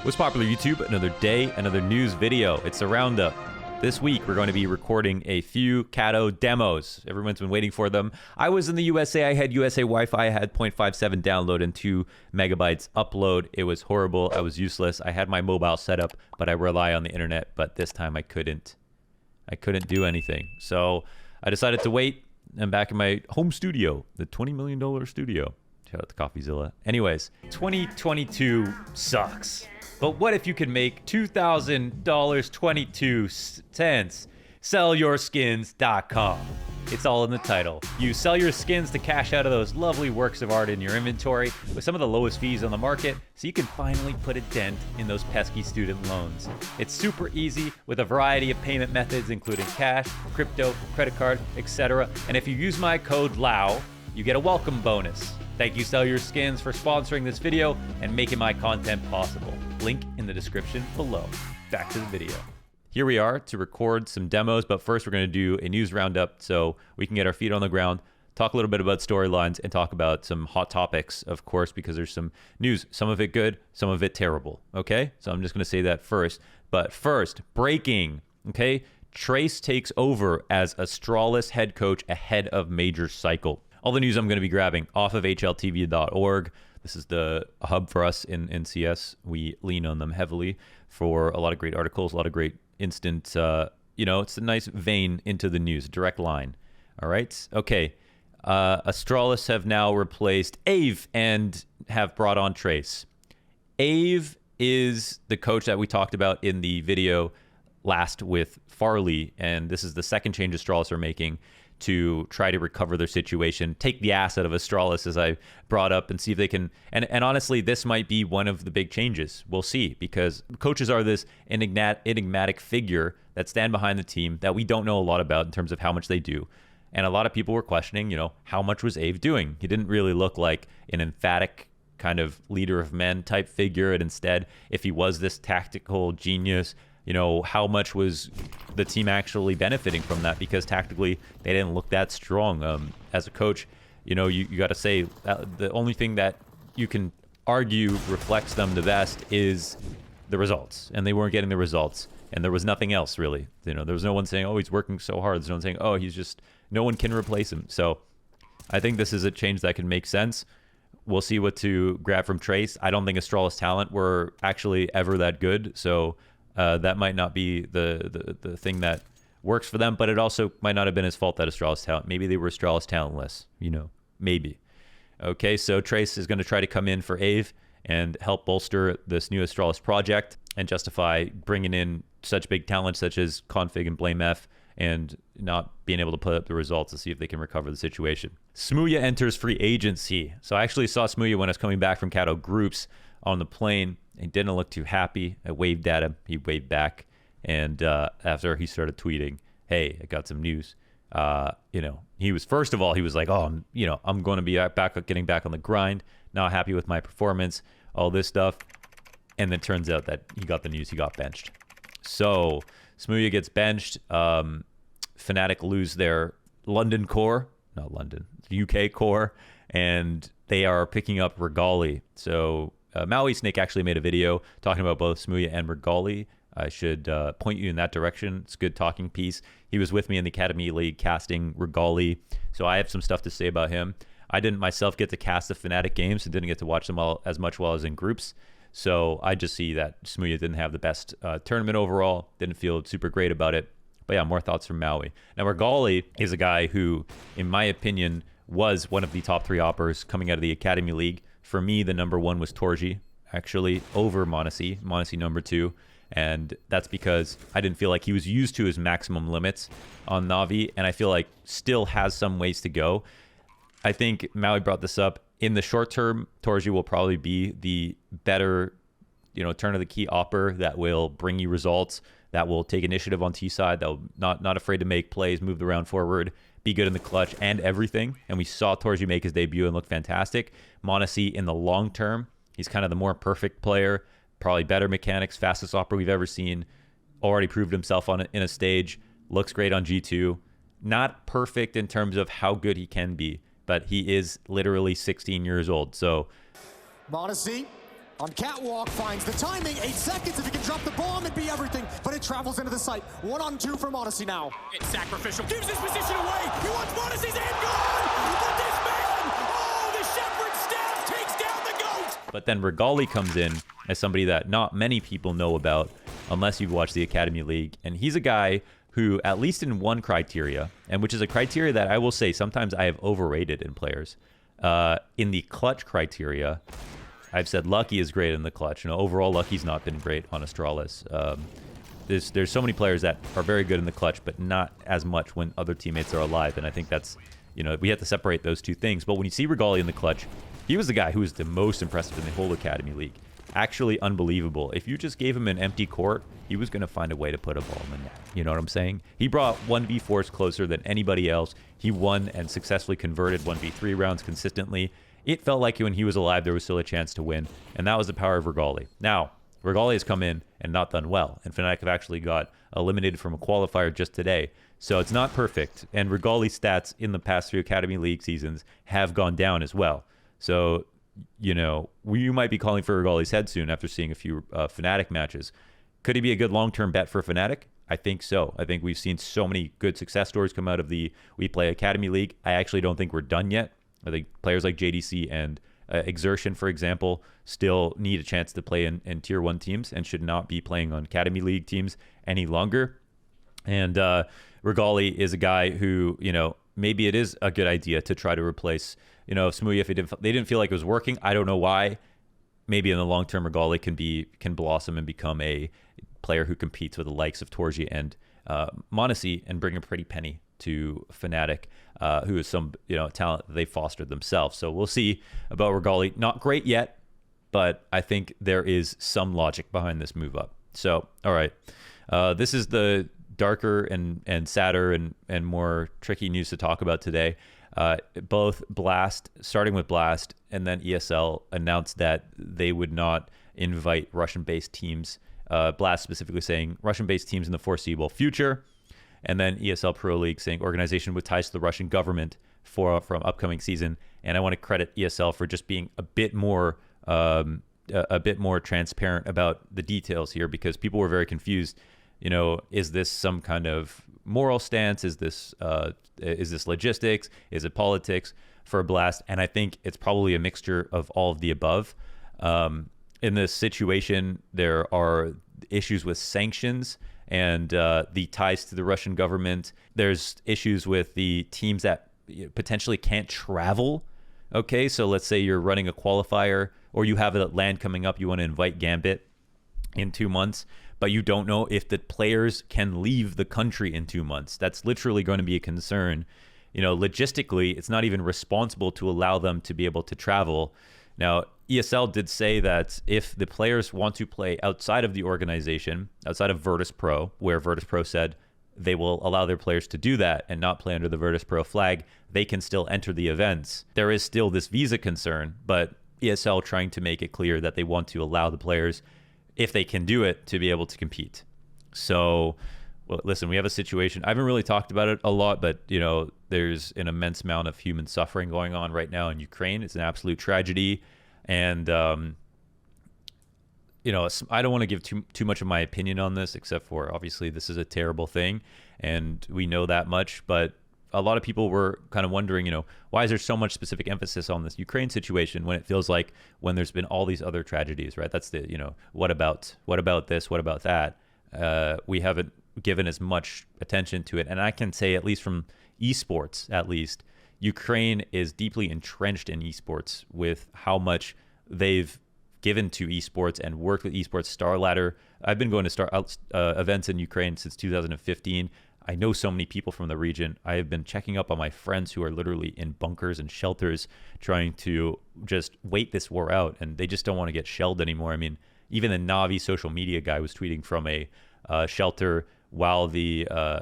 What's popular YouTube? Another day, another news video. It's a roundup. This week, we're going to be recording a few Kato demos. Everyone's been waiting for them. I was in the USA. I had USA Wi-Fi. I had 0.57 download and 2 megabytes upload. It was horrible. I was useless. I had my mobile set up, but I rely on the internet. But this time, I couldn't do anything. So I decided to wait. I'm back in my home studio, the $20 million studio. Shout out to CoffeeZilla. Anyways, 2022 sucks. But what if you could make $2,000.22? SellYourSkins.com. It's all in the title. You sell your skins to cash out of those lovely works of art in your inventory with some of the lowest fees on the market, so you can finally put a dent in those pesky student loans. It's super easy with a variety of payment methods, including cash, crypto, credit card, etc. And if you use my code LAO, you get a welcome bonus. Thank you, Sell Your Skins, for sponsoring this video and making my content possible. Link in the description below. Back to the video. Here we are to record some demos, but first we're going to do a news roundup so we can get our feet on the ground, talk a little bit about storylines, and talk about some hot topics, of course, because there's some news, some of it good, some of it terrible, okay? So I'm just going to say that first. But first, breaking, okay? Trace takes over as Astralis head coach ahead of major cycle. All the news I'm going to be grabbing off of HLTV.org. This is the hub for us in NCS. We lean on them heavily for a lot of great articles, a lot of great instant, it's a nice vein into the news, direct line. All right. Okay. Astralis have now replaced Ave and have brought on Trace. Ave is the coach that we talked about in the video last with Farley, and this is the second change Astralis are making to try to recover their situation, take the asset of Astralis, as I brought up, and see if they can. And honestly, this might be one of the big changes. We'll see, because coaches are this enigmatic figure that stand behind the team that we don't know a lot about in terms of how much they do. And a lot of people were questioning, how much was Ave doing? He didn't really look like an emphatic kind of leader of men type figure. And instead, if he was this tactical genius, how much was the team actually benefiting from that? Because tactically, they didn't look that strong. As a coach, you got to say that the only thing that you can argue reflects them the best is the results. And they weren't getting the results. And there was nothing else, really. There was no one saying, oh, he's working so hard. There's no one saying, oh, no one can replace him. So I think this is a change that can make sense. We'll see what to grab from Trace. I don't think Astralis talent were actually ever that good. So that might not be the thing that works for them, but it also might not have been his fault that Astralis talent. Maybe they were Astralis talentless, maybe. Okay, so Trace is going to try to come in for Ave and help bolster this new Astralis project and justify bringing in such big talent such as Config and BlameF and not being able to put up the results to see if they can recover the situation. Smooya enters free agency. So I actually saw Smooya when I was coming back from Kato groups on the plane. He didn't look too happy. I waved at him. He waved back. And after he started tweeting, hey, I got some news. He was, first of all, he was like, oh, I'm going to be getting back on the grind. Not happy with my performance, all this stuff. And then turns out that he got the news. He got benched. So Smooya gets benched. Fnatic lose their London core, not London, UK core. And they are picking up Regali. So Maui Snake actually made a video talking about both Smooya and Regali. I should point you in that direction. It's a good talking piece. He was with me in the Academy League casting Regali, so I have some stuff to say about him. I didn't myself get to cast the Fnatic games and didn't get to watch them all as much while I was in groups, so I just see that Smooya didn't have the best tournament overall, didn't feel super great about it. But yeah, more thoughts from Maui. Now, Regali is a guy who, in my opinion, was one of the top 3 oppers coming out of the Academy League. For me, the number 1 was Torji, actually, over m0NESY. m0NESY number 2. And that's because I didn't feel like he was used to his maximum limits on Na'Vi, and I feel like still has some ways to go. I think Maui brought this up. In the short term, Torji will probably be the better, turn of the key opper that will bring you results, that will take initiative on T side, that will not afraid to make plays, move the round forward, be good in the clutch and everything. And we saw Torji make his debut and look fantastic. m0NESY in the long term, he's kind of the more perfect player, probably better mechanics, fastest opera we've ever seen, already proved himself in a stage, looks great on G2. Not perfect in terms of how good he can be, but he is literally 16 years old. So m0NESY On catwalk, finds the timing, 8 seconds. If he can drop the bomb, it'd be everything. But it travels into the site. 1-on-2 from Odyssey now. It's sacrificial. Gives his position away. He wants Odyssey's end gone. But this man, oh, the shepherd's staff takes down the GOAT. But then Regali comes in as somebody that not many people know about unless you've watched the Academy League. And he's a guy who, at least in one criteria, and which is a criteria that I will say sometimes I have overrated in players, in the clutch criteria, I've said Lucky is great in the clutch. You know, overall, Lucky's not been great on Astralis. There's so many players that are very good in the clutch, but not as much when other teammates are alive. And I think that's, you know, we have to separate those two things. But when you see Regali in the clutch, he was the guy who was the most impressive in the whole Academy League. Actually unbelievable. If you just gave him an empty court, he was going to find a way to put a ball in the net. You know what I'm saying? He brought 1v4s closer than anybody else. He won and successfully converted 1v3 rounds consistently. It felt like when he was alive, there was still a chance to win. And that was the power of Regali. Now, Regali has come in and not done well. And Fnatic have actually got eliminated from a qualifier just today. So it's not perfect. And Regali's stats in the past 3 Academy League seasons have gone down as well. So, you know, you might be calling for Regali's head soon after seeing a few Fnatic matches. Could he be a good long-term bet for Fnatic? I think so. I think we've seen so many good success stories come out of the We Play Academy League. I actually don't think we're done yet. I think players like JDC and Exertion, for example, still need a chance to play in Tier 1 teams and should not be playing on Academy League teams any longer. And Regali is a guy who, you know, maybe it is a good idea to try to replace, you know, Smooya if they didn't feel like it was working. I don't know why. Maybe in the long term, Regali can blossom and become a player who competes with the likes of Torji and Monacy and bring a pretty penny to Fnatic, who is some, you know, talent that they fostered themselves. So we'll see about Regali. Not great yet, but I think there is some logic behind this move up. So, all right. This is the darker and sadder and more tricky news to talk about today. Both Blast, starting with Blast, and then ESL announced that they would not invite Russian-based teams. Blast specifically saying Russian-based teams in the foreseeable future. And then ESL Pro League saying organization with ties to the Russian government from upcoming season. And I want to credit ESL for just being a bit more transparent about the details here, because people were very confused. You know, is this some kind of moral stance? Is this logistics? Is it politics for Blast? And I think it's probably a mixture of all of the above. In this situation, there are issues with sanctions and the ties to the Russian government. There's issues with the teams that potentially can't travel. Okay, so let's say you're running a qualifier or you have a LAN coming up, you want to invite Gambit in 2 months, but you don't know if the players can leave the country in 2 months. That's literally going to be a concern. You know, logistically, it's not even responsible to allow them to be able to travel. Now, ESL did say that if the players want to play outside of the organization, outside of Virtus Pro, where Virtus Pro said they will allow their players to do that and not play under the Virtus Pro flag, they can still enter the events. There is still this visa concern, but ESL trying to make it clear that they want to allow the players, if they can do it, to be able to compete. So, well, listen, we have a situation. I haven't really talked about it a lot, but, you know, there's an immense amount of human suffering going on right now in Ukraine. It's an absolute tragedy. And, you know, I don't want to give too much of my opinion on this, except for obviously this is a terrible thing and we know that much. But a lot of people were kind of wondering, you know, why is there so much specific emphasis on this Ukraine situation when it feels like when there's been all these other tragedies, right? That's the, you know, what about this? What about that? We haven't given as much attention to it. And I can say, at least from esports, at least, Ukraine is deeply entrenched in esports with how much they've given to esports and worked with esports. Star Ladder. I've been going to events in Ukraine since 2015. I know so many people from the region. I have been checking up on my friends who are literally in bunkers and shelters trying to just wait this war out, and they just don't want to get shelled anymore. I mean, even the Navi social media guy was tweeting from a shelter while I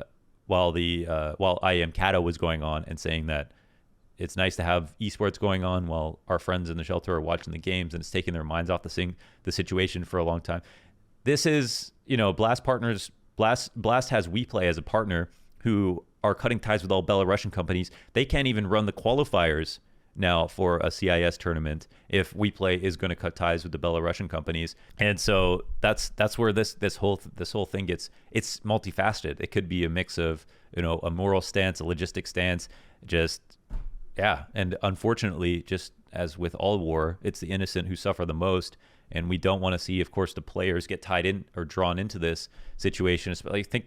Am Kato was going on and saying that it's nice to have esports going on while our friends in the shelter are watching the games, and it's taking their minds off the situation for a long time. This is, you know, Blast partners. Blast has WePlay as a partner who are cutting ties with all Belarusian companies. They can't even run the qualifiers now for a CIS tournament if WePlay is going to cut ties with the Belarusian companies. And so that's where this whole thing it's multifaceted. It could be a mix of, you know, a moral stance, a logistic stance, and unfortunately, just as with all war, it's the innocent who suffer the most. And we don't want to see, of course, the players get tied in or drawn into this situation.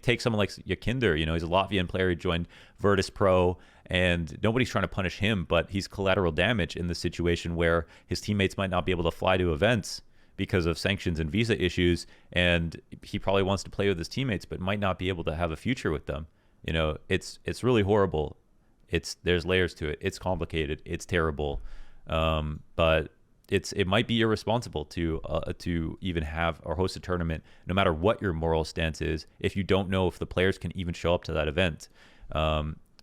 Take someone like Yakinder. You know, he's a Latvian player. He joined Virtus Pro, and nobody's trying to punish him, but he's collateral damage in the situation where his teammates might not be able to fly to events because of sanctions and visa issues, and he probably wants to play with his teammates, but might not be able to have a future with them. You know, it's really horrible. There's layers to it. It's complicated. It's terrible, but it might be irresponsible to even have or host a tournament, no matter what your moral stance is, if you don't know if the players can even show up to that event.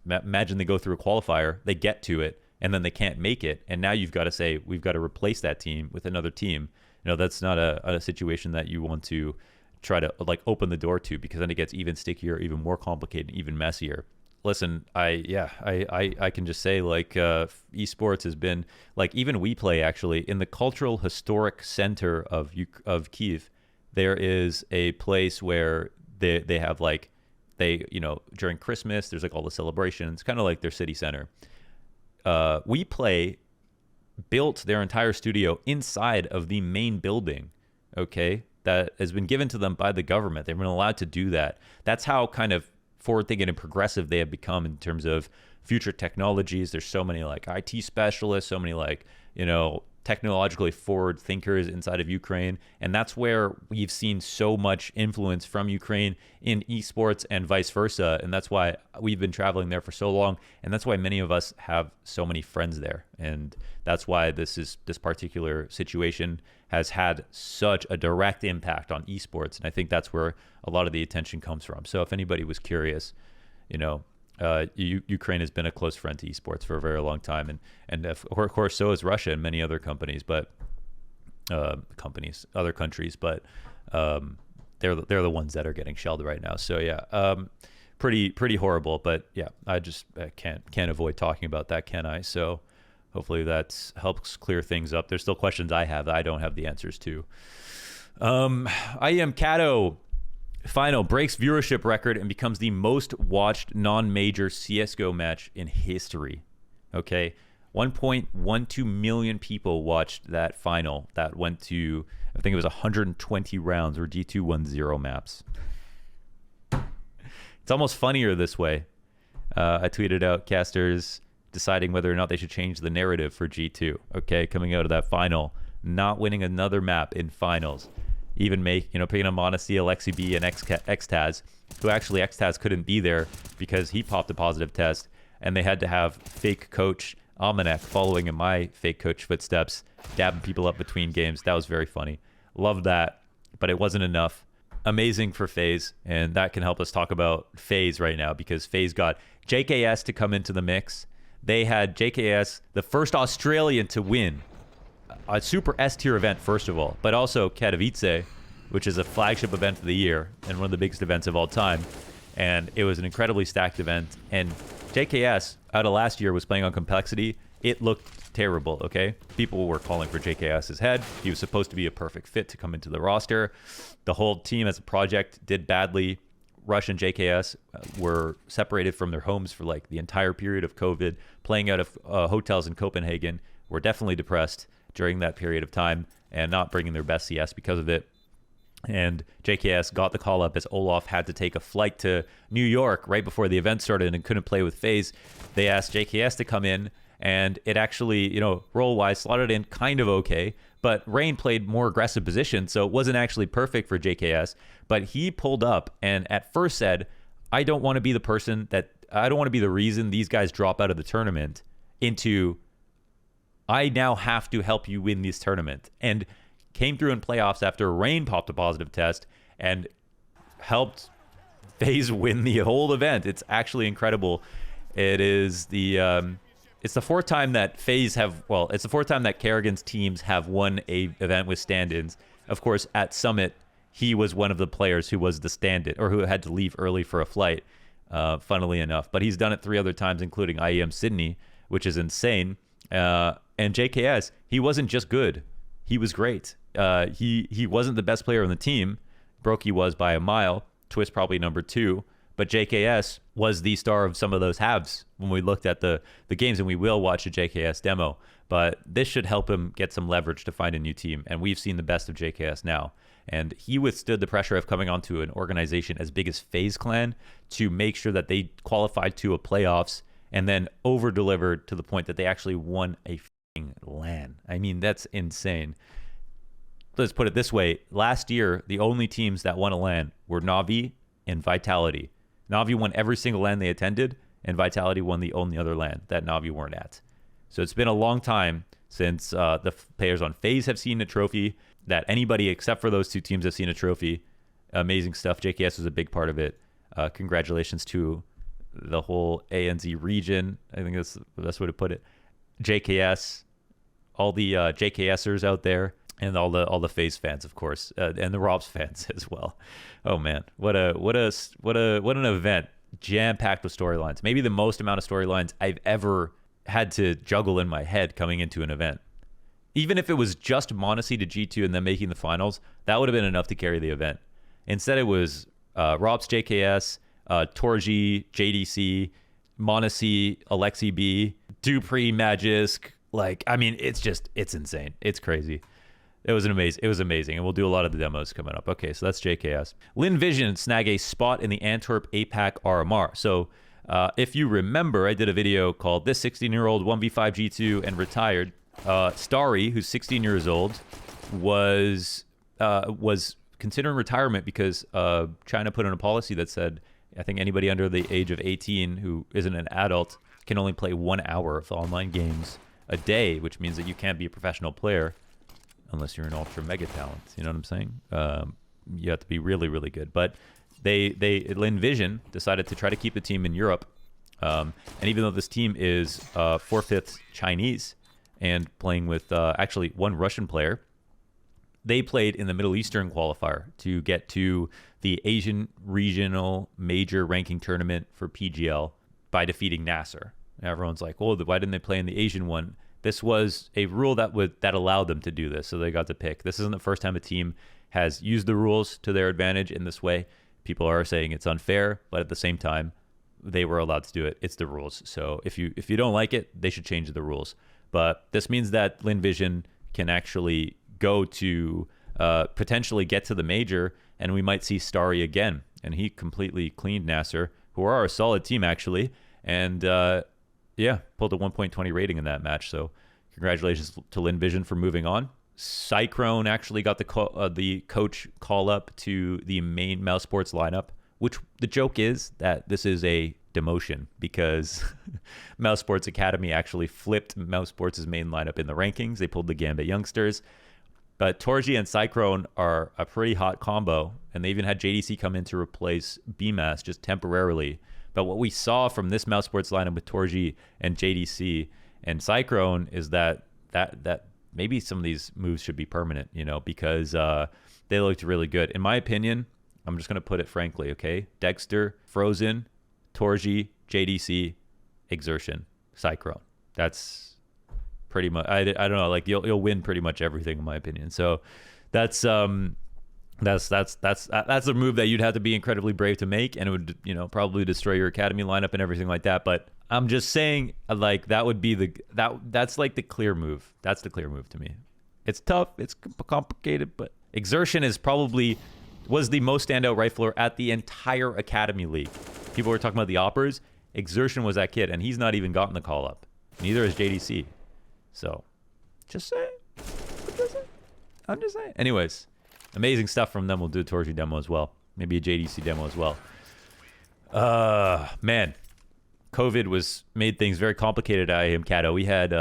Imagine they go through a qualifier, they get to it, and then they can't make it, and now you've got to say we've got to replace that team with another team. You know, that's not a situation that you want to try to like open the door to, because then it gets even stickier, even more complicated, even messier. Listen, I can just say, like, esports has been, like, even WePlay actually in the cultural historic center of Kyiv, there is a place where they have like, you know, during Christmas there's like all the celebrations, kind of like their city center. WePlay built their entire studio inside of the main building, okay, that has been given to them by the government. They've been allowed to do that. That's how kind of forward-thinking and progressive they have become in terms of future technologies. There's so many like IT specialists, so many like, you know, technologically forward thinkers inside of Ukraine, and that's where we've seen so much influence from Ukraine in esports and vice versa, and that's why we've been traveling there for so long, and that's why many of us have so many friends there, and that's why this particular situation has had such a direct impact on esports, and I think that's where a lot of the attention comes from. So if anybody was curious, you know, Ukraine has been a close friend to esports for a very long time, and of course so is Russia and many other companies, but other countries, but they're the ones that are getting shelled right now. So yeah, pretty horrible. But yeah, I can't avoid talking about that, can I? So hopefully that helps clear things up. There's still questions I have that I don't have the answers to. I am Kato. Final breaks viewership record and becomes the most watched non-major CSGO match in history. Okay, 1.12 million people watched that final. That went to, I think it was 120 rounds, or G2 won 0 maps. It's almost funnier this way. I tweeted out casters deciding whether or not they should change the narrative for G2. Okay, coming out of that final, not winning another map in finals. Even picking up Modesty, Alexi B, and Xtaz, who actually Xtaz couldn't be there because he popped a positive test, and they had to have fake coach Almanac following in my fake coach footsteps, dabbing people up between games. That was very funny. Loved that, but it wasn't enough. Amazing for Faze, and that can help us talk about Faze right now, because Faze got JKS to come into the mix. They had JKS, the first Australian to win a super S-tier event, first of all, but also Katowice, which is a flagship event of the year and one of the biggest events of all time. And it was an incredibly stacked event. And JKS, out of last year, was playing on complexity. It looked terrible, okay? People were calling for JKS's head. He was supposed to be a perfect fit to come into the roster. The whole team as a project did badly. Rush and JKS were separated from their homes for like the entire period of COVID, playing out of hotels in Copenhagen, were definitely depressed during that period of time and not bringing their best CS because of it. And JKS got the call up as Olaf had to take a flight to New York right before the event started and couldn't play with FaZe. They asked JKS to come in, and it actually, you know, role-wise slotted in kind of okay, but Rain played more aggressive position, so it wasn't actually perfect for JKS, but he pulled up and at first said, I don't want to be the reason these guys drop out of the tournament, into I now have to help you win this tournament, and came through in playoffs after Rain popped a positive test and helped FaZe win the whole event. It's actually incredible. It is it's the fourth time that it's the fourth time that Kerrigan's teams have won a event with stand-ins. Of course, at Summit, he was one of the players who was the stand-in, or who had to leave early for a flight, funnily enough. But he's done it 3 other times, including IEM Sydney, which is insane. And JKS, he wasn't just good. He was great. He wasn't the best player on the team. Brokey was by a mile. Twist probably number 2. But JKS was the star of some of those halves when we looked at the games, and we will watch a JKS demo. But this should help him get some leverage to find a new team. And we've seen the best of JKS now. And he withstood the pressure of coming onto an organization as big as Faze Clan to make sure that they qualified to a playoffs and then over-delivered to the point that they actually won a LAN. I mean, that's insane. Let's put it this way. Last year, the only teams that won a LAN were Na'Vi and Vitality. Na'Vi won every single LAN they attended, and Vitality won the only other LAN that Na'Vi weren't at. So it's been a long time since the players on Faze have seen a trophy, that anybody except for those 2 teams have seen a trophy. Amazing stuff. JKS was a big part of it. Congratulations to the whole ANZ region. I think that's the best way to put it. JKS, all the JKSers out there, and all the Faze fans, of course, and the Robs fans as well. Oh man, what an event, jam-packed with storylines. Maybe the most amount of storylines I've ever had to juggle in my head coming into an event. Even if it was just Monacy to G2 and then making the finals, that would have been enough to carry the event. Instead, it was Robs, JKS, Torji, JDC, Monacy, Alexi B, Dupree, Magisk. Like, I mean, it's insane. It's crazy. It was amazing, and we'll do a lot of the demos coming up. Okay, so that's JKS. Lynn Vision snag a spot in the Antwerp APAC RMR. So if you remember, I did a video called "This 16-year-old 1v5 G2 and retired." Starry, who's 16 years old, was considering retirement because China put in a policy that said, I think anybody under the age of 18 who isn't an adult can only play 1 hour of online games a day, which means that you can't be a professional player unless you're an ultra mega talent. You know what I'm saying? You have to be really, really good. But Lynn Vision decided to try to keep the team in Europe. And even though this team is 4/5 Chinese and playing with actually 1 Russian player, they played in the Middle Eastern qualifier to get to the Asian Regional Major Ranking Tournament for PGL by defeating Nasser. And everyone's like, oh, why didn't they play in the Asian one? This was a rule that allowed them to do this, so they got to pick. This isn't the first time a team has used the rules to their advantage in this way. People are saying it's unfair, but at the same time, they were allowed to do it. It's the rules. So if you don't like it, they should change the rules. But this means that Lynn Vision can actually go to potentially get to the major, and we might see Starry again. And he completely cleaned Nasser, who are a solid team actually, and pulled a 1.20 rating in that match. So congratulations to Lynn Vision for moving on. Sycrone actually got the coach call up to the main Mouse Sports lineup, which the joke is that this is a demotion because Mouse Sports Academy actually flipped Mouse Sports' main lineup in the rankings. They pulled the Gambit youngsters. But Torji and Sycrone are a pretty hot combo, and they even had JDC come in to replace BMAS just temporarily. But what we saw from this Mouse Sports lineup with Torji and JDC and Sycrone is that maybe some of these moves should be permanent, because they looked really good. In my opinion, I'm just going to put it frankly, okay? Dexter, Frozen, Torji, JDC, Exertion, Sycrone. That's pretty much, I don't know, like you'll win pretty much everything in my opinion. So that's a move that you'd have to be incredibly brave to make, and it would, probably destroy your academy lineup and everything like that. But I'm just saying, like, that would be that's like the clear move. That's the clear move to me. It's tough, it's complicated, but Exertion was the most standout rifler at the entire academy league. People were talking about the Oppers. Exertion was that kid, and he's not even gotten the call up. Neither is JDC. So, just saying. I'm just saying. Anyways, amazing stuff from them. We'll do a Torji demo as well. Maybe a JDC demo as well. Man, COVID made things very complicated at IAM Kato. We had,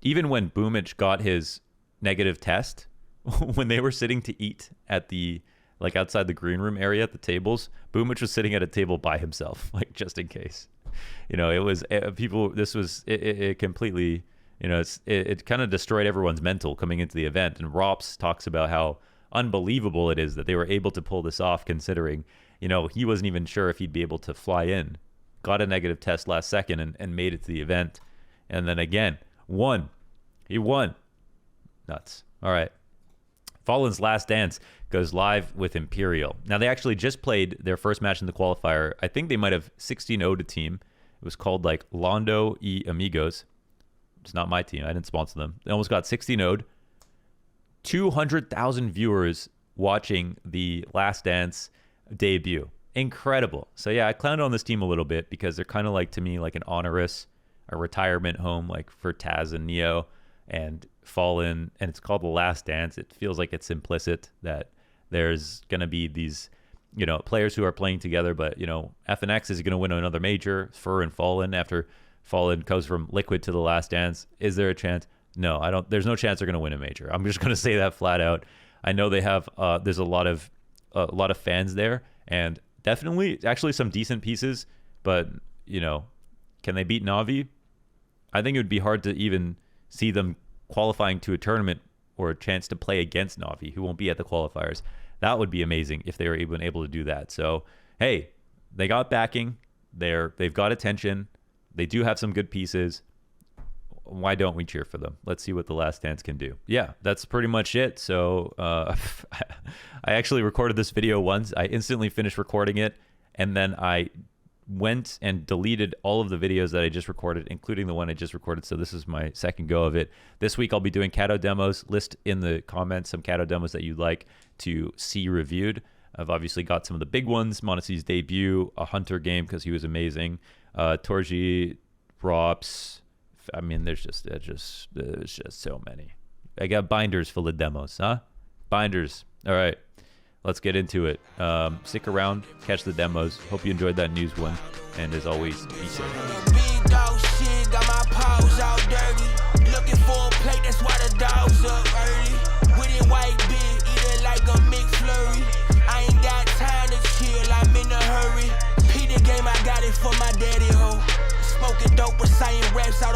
even when Boomich got his negative test, when they were sitting to eat at outside the green room area at the tables, Boomich was sitting at a table by himself, like, just in case. It completely, it kind of destroyed everyone's mental coming into the event. And Rops talks about how unbelievable it is that they were able to pull this off, considering, he wasn't even sure if he'd be able to fly in. Got a negative test last second and made it to the event. And then again, won. He won. Nuts. All right. Fallen's Last Dance goes live with Imperial. Now, they actually just played their first match in the qualifier. I think they might have 16-0'd a team. It was called like Londo y Amigos. It's not my team. I didn't sponsor them. They almost got 16-0'd. 200,000 viewers watching the Last Dance debut. Incredible. So yeah, I clowned on this team a little bit because they're kind of like, to me, like an honorous, a retirement home, like for Taz and Neo and Fallen, and it's called The Last Dance. It feels like it's implicit that there's going to be these, you know, players who are playing together, but, you know, FNX is going to win another major, Fur and Fallen, after Fallen goes from Liquid to The Last Dance. Is there a chance? No, I don't. There's no chance they're going to win a major. I'm just going to say that flat out. I know they have, there's a lot of fans there, and definitely actually some decent pieces, but, you know, can they beat Na'Vi? I think it would be hard to even see them qualifying to a tournament or a chance to play against Na'Vi, who won't be at the qualifiers. That would be amazing if they were even able to do that. So, hey, they got backing. They've got attention. They do have some good pieces. Why don't we cheer for them? Let's see what The Last Dance can do. Yeah, that's pretty much it. So I actually recorded this video once. I instantly finished recording it, and then I went and deleted all of the videos that I just recorded, including the one I just recorded. So this is my second go of it. This week I'll be doing Kato demos. List in the comments some Kato demos that you'd like to see reviewed. I've obviously got some of the big ones. Monacy's debut, a Hunter game because he was amazing. Torji, Props. I mean, there's just so many. I got binders full of demos, huh? Binders. All right. Let's get into it. Stick around, catch the demos. Hope you enjoyed that news one. And as always, be safe. Big dog shit, got my paws all dirty. Looking for a plate, that's why the dogs up early. With it white big, eat it like a McFlurry. I ain't got time to chill, I'm in a hurry. P the game, I got it for my daddy ho. Smoking dope, but saying raps, I